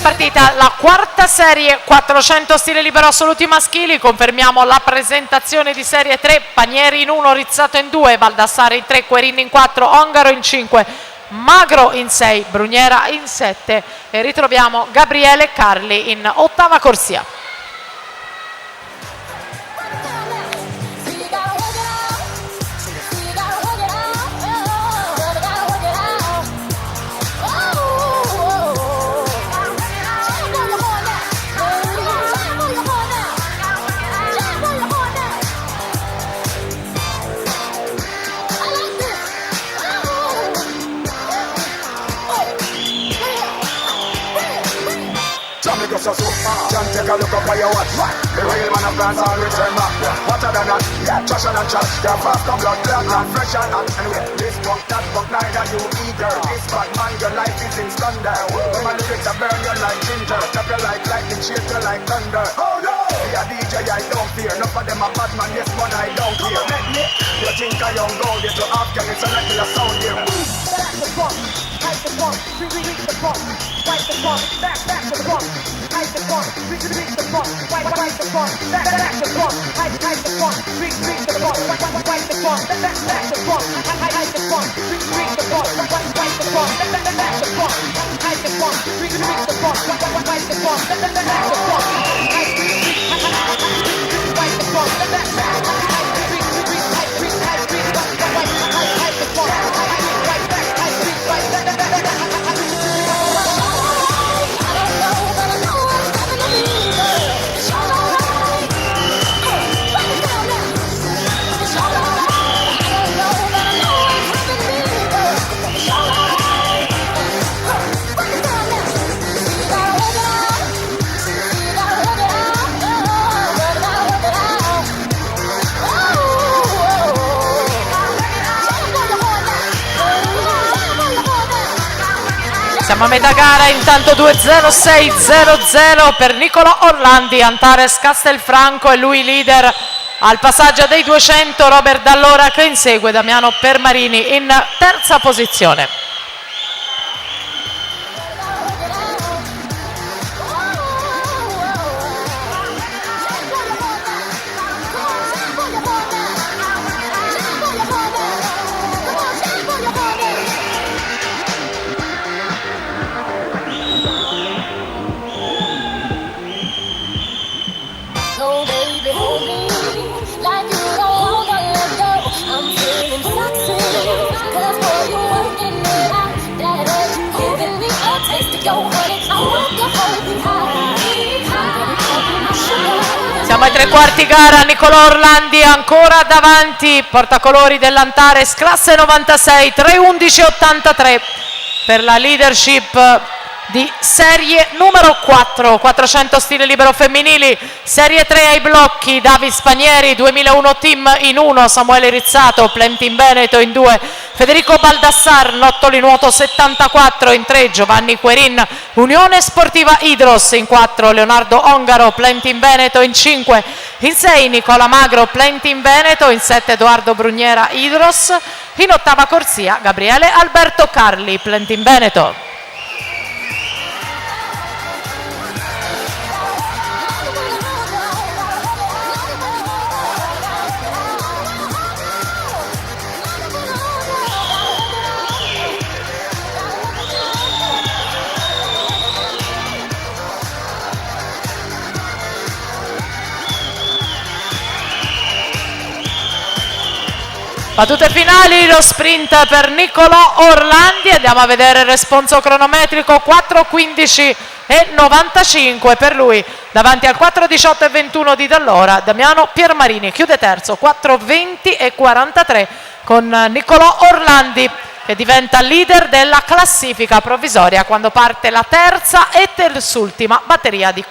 partita la quarta serie 400 stile libero assoluti maschili. Confermiamo la presentazione di serie 3: Panieri in 1, Rizzato in 2, Baldassare in 3, Querin in 4, Ongaro in 5, Magro in 6, Bruniera in 7 e ritroviamo Gabriele Carli in ottava corsia. So can't take a look up at your watch. The real man of France all return back. Hotter than that, yeah, trash and trash. Yeah, fast come blood clot and fresh and hot. Anyway, this fuck that fuck neither you eager. This bad man, your life is in thunder. When my lyrics are burn you like ginger. Tap you like lightning, shake you like thunder. Oh no! Be a DJ, I don't fear. Enough of them a bad man, yes one I don't care. You think I young gold, you to Afghanistan like a sound here. Back the pump, hype the pump, reach the pump, wipe the pump, back the pump. Hype the pump, reach the pump, wipe the pump, back the pump, hype the pump, reach the pump, wipe the pump, back the pump, hype the pump, reach the pump, wipe the pump, back the pump, hype the pump, reach the pump, wipe the pump, back the pump, hype the pump, back the pump. Siamo a metà gara, intanto 2-0-6-0-0 per Nicolò Orlandi, Antares Castelfranco e lui leader al passaggio dei 200, Robert Dall'Ora che insegue Damiano Permarini in terza posizione. Siamo ai tre quarti gara, Nicolò Orlandi ancora davanti, portacolori dell'Antares, classe 96, 3-11-83 per la leadership di serie numero 4, 400 stile libero femminili, serie 3 ai blocchi, Davis Panieri 2001 team in 1, Samuele Rizzato, Plentin Veneto in 2, Federico Baldassar, Nottoli Nuoto 74 in 3, Giovanni Querin, Unione Sportiva Idros in 4, Leonardo Ongaro, Plentin Veneto in 5, in 6 Nicola Magro, Plentin Veneto, in 7 Edoardo Bruniera Idros, in ottava corsia Gabriele Alberto Carli, Plentin Veneto. Battute finali, lo sprint per Nicolò Orlandi, andiamo a vedere il responso cronometrico, 4:15:95 per lui, davanti al 4:18:21 di Dall'Ora, Damiano Piermarini chiude terzo, 4:20:43 con Nicolò Orlandi che diventa leader della classifica provvisoria quando parte la terza e terzultima batteria di